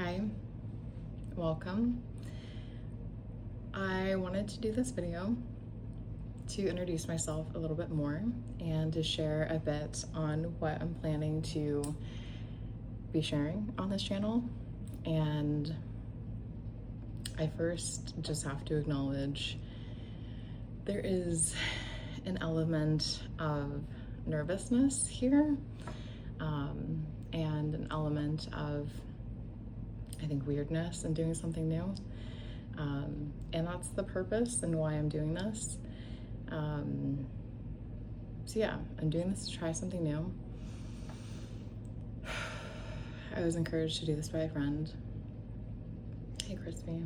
Hi, welcome. I wanted to do this video to introduce myself a little bit more and to share a bit on what I'm planning to be sharing on this channel. And I first just have to acknowledge there is an element of nervousness here, and an element of, I think, weirdness in doing something new. And that's the purpose and why I'm doing this. So yeah, I'm doing this to try something new. I was encouraged to do this by a friend. Hey, Crispy.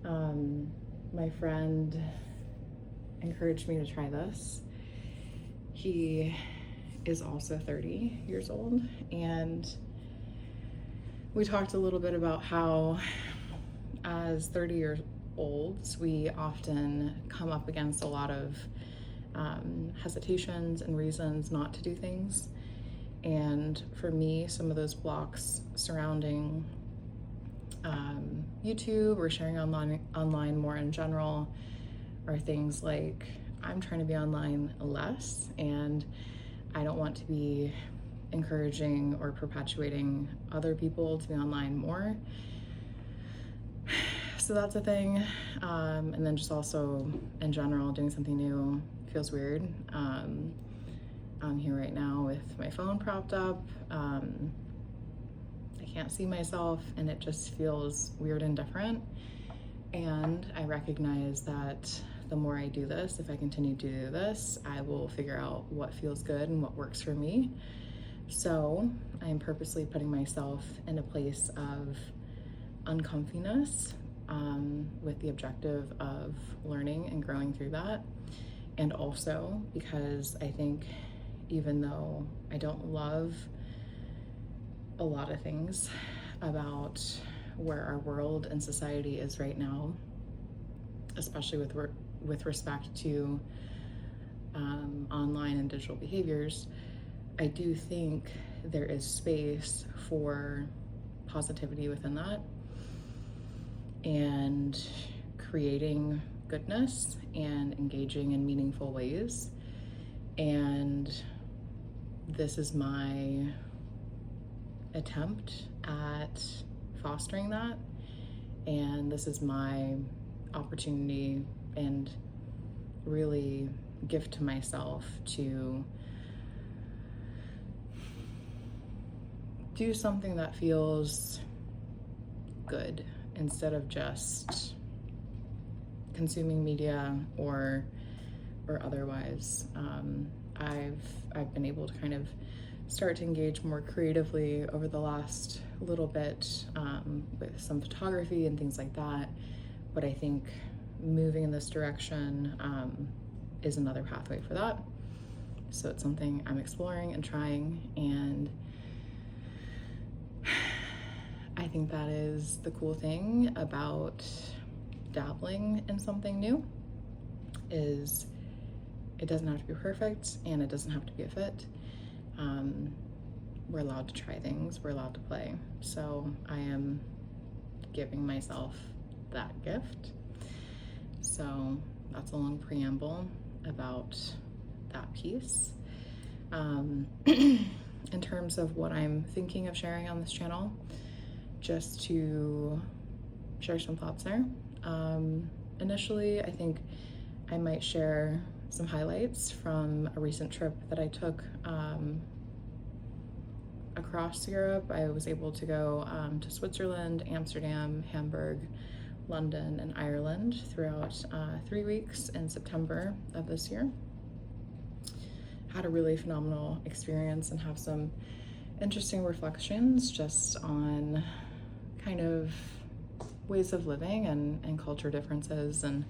My friend encouraged me to try this. He is also 30 years old, and we talked a little bit about how as 30-year-olds, we often come up against a lot of hesitations and reasons not to do things. And for me, some of those blocks surrounding YouTube or sharing online more in general are things like, I'm trying to be online less, and I don't want to be encouraging or perpetuating other people to be online more. So that's a thing. And then just also in general, doing something new feels weird. I'm here right now with my phone propped up. I can't see myself, and it just feels weird and different. And I recognize that the more I do this, if I continue to do this, I will figure out what feels good and what works for me. So I am purposely putting myself in a place of uncomfiness, with the objective of learning and growing through that. And also because I think even though I don't love a lot of things about where our world and society is right now, especially with respect to online and digital behaviors, I do think there is space for positivity within that and creating goodness and engaging in meaningful ways. And this is my attempt at fostering that. And this is my opportunity and really gift to myself to do something that feels good instead of just consuming media or otherwise. I've been able to kind of start to engage more creatively over the last little bit, with some photography and things like that. But I think moving in this direction is another pathway for that. So it's something I'm exploring and trying, and I think that is the cool thing about dabbling in something new, is it doesn't have to be perfect and it doesn't have to be a fit. We're allowed to try things, we're allowed to play. So I am giving myself that gift. So that's a long preamble about that piece. In terms of what I'm thinking of sharing on this channel, just to share some thoughts there. Initially, I think I might share some highlights from a recent trip that I took across Europe. I was able to go to Switzerland, Amsterdam, Hamburg, London, and Ireland throughout 3 weeks in September of this year. Had a really phenomenal experience and have some interesting reflections just on kind of ways of living and culture differences and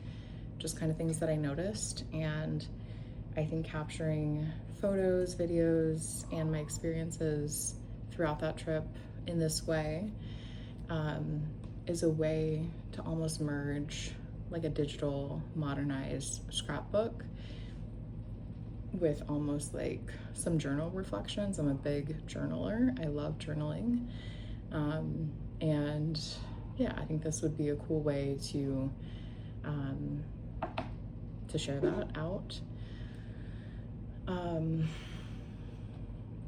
just kind of things that I noticed. And I think capturing photos, videos, and my experiences throughout that trip in this way is a way to almost merge like a digital modernized scrapbook with almost like some journal reflections. I'm a big journaler. I love journaling. And yeah, I think this would be a cool way um, to share that out.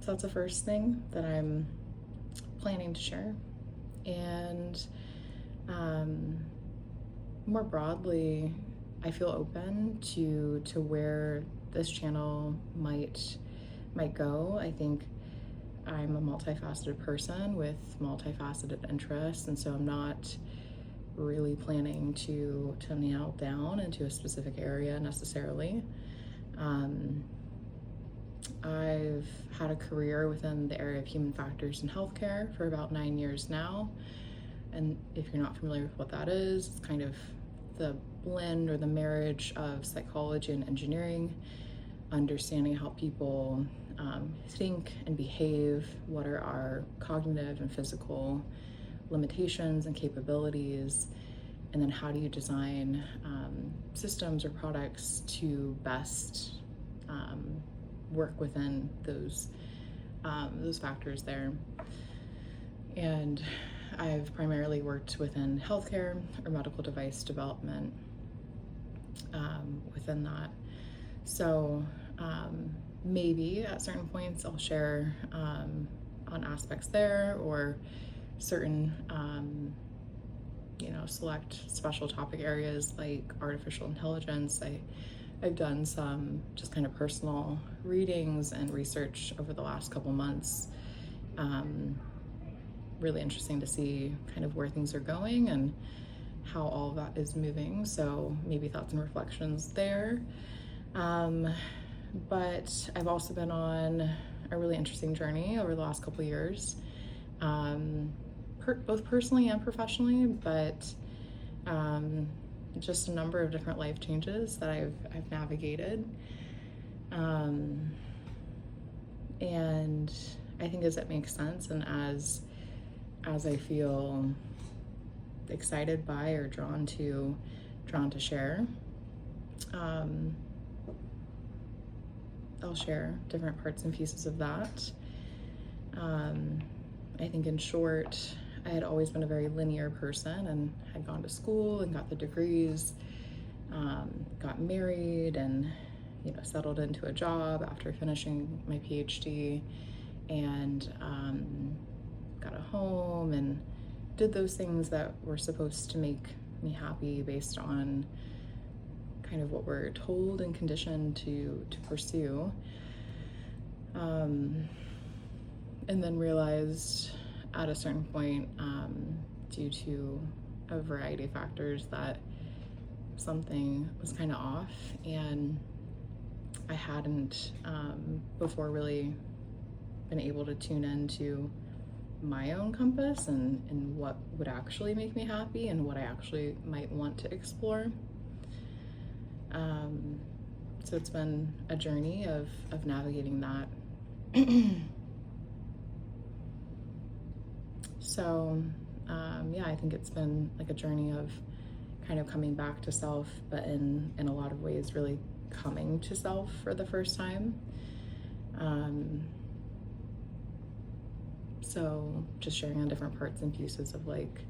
So that's the first thing that I'm planning to share. And more broadly, I feel open to where this channel might go. I think I'm a multifaceted person with multifaceted interests, and so I'm not really planning to nail down into a specific area necessarily. I've had a career within the area of human factors and healthcare for about 9 years now. And if you're not familiar with what that is, it's kind of the blend or the marriage of psychology and engineering, understanding how people think and behave, what are our cognitive and physical limitations and capabilities, and then how do you design systems or products to best work within those factors there. And I've primarily worked within healthcare or medical device development within that. So maybe at certain points I'll share on aspects there, or certain select special topic areas like artificial intelligence. I've done some just kind of personal readings and research over the last couple months. Really interesting to see kind of where things are going and how all of that is moving. So maybe thoughts and reflections there. But I've also been on a really interesting journey over the last couple of years, both personally and professionally, but just a number of different life changes that I've navigated. And I think as it makes sense, and as I feel excited by or drawn to share, I'll share different parts and pieces of that. I think in short, I had always been a very linear person and had gone to school and got the degrees, got married, and settled into a job after finishing my PhD, and got a home and did those things that were supposed to make me happy based on kind of what we're told and conditioned to pursue. And then realized at a certain point, due to a variety of factors, that something was kind of off, and I hadn't before really been able to tune into my own compass and what would actually make me happy and what I actually might want to explore. So it's been a journey of navigating that. So yeah, I think it's been like a journey of kind of coming back to self, but in a lot of ways really coming to self for the first time. So just sharing on different parts and pieces of like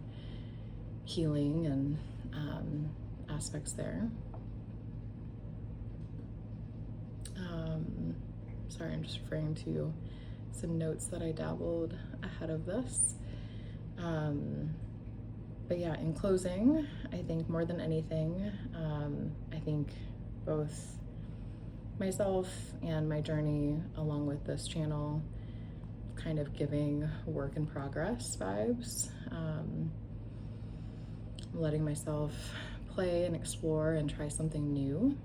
healing and aspects there. Sorry, I'm just referring to some notes that I dabbled ahead of this. But yeah, in closing, I think more than anything, I think both myself and my journey along with this channel kind of giving work in progress vibes, letting myself play and explore and try something new.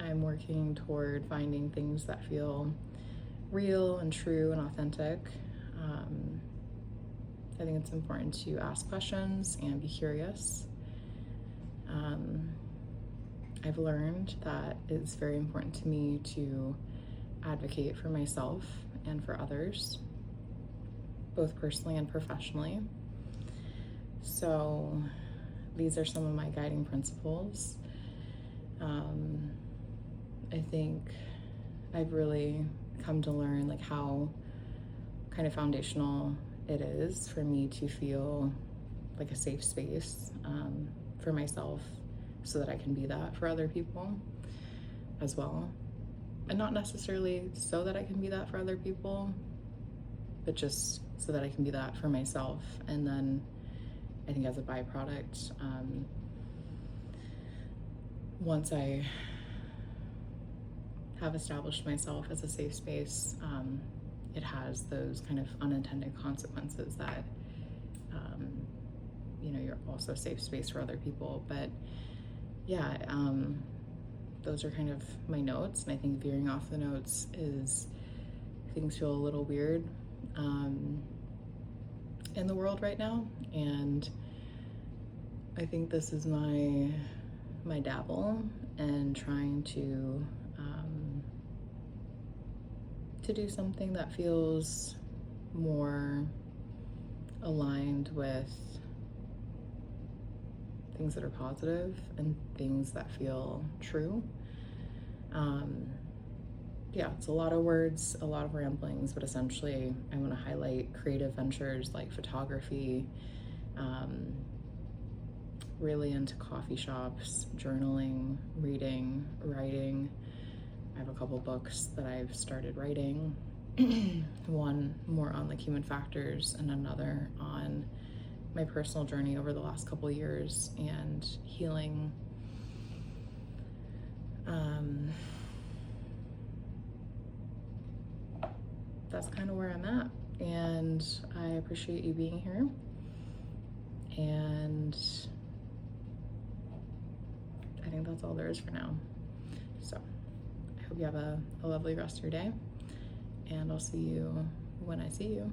I'm working toward finding things that feel real and true and authentic. I think it's important to ask questions and be curious. I've learned that it's very important to me to advocate for myself and for others, both personally and professionally. So these are some of my guiding principles. I think I've really come to learn like how kind of foundational it is for me to feel like a safe space for myself so that I can be that for other people as well. And not necessarily so that I can be that for other people, but just so that I can be that for myself. And then I think as a byproduct, once I have established myself as a safe space, it has those kind of unintended consequences that, you're also a safe space for other people. But yeah, those are kind of my notes. And I think veering off the notes is things feel a little weird in the world right now. And I think this is my dabble and trying to do something that feels more aligned with things that are positive and things that feel true. Yeah, it's a lot of words, a lot of ramblings, but essentially I want to highlight creative ventures like photography, really into coffee shops, journaling, reading, writing. I have a couple books that I've started writing, one more on like human factors and another on my personal journey over the last couple years and healing. That's kind of where I'm at, and I appreciate you being here, and I think that's all there is for now. So I hope you have a lovely rest of your day, and I'll see you when I see you.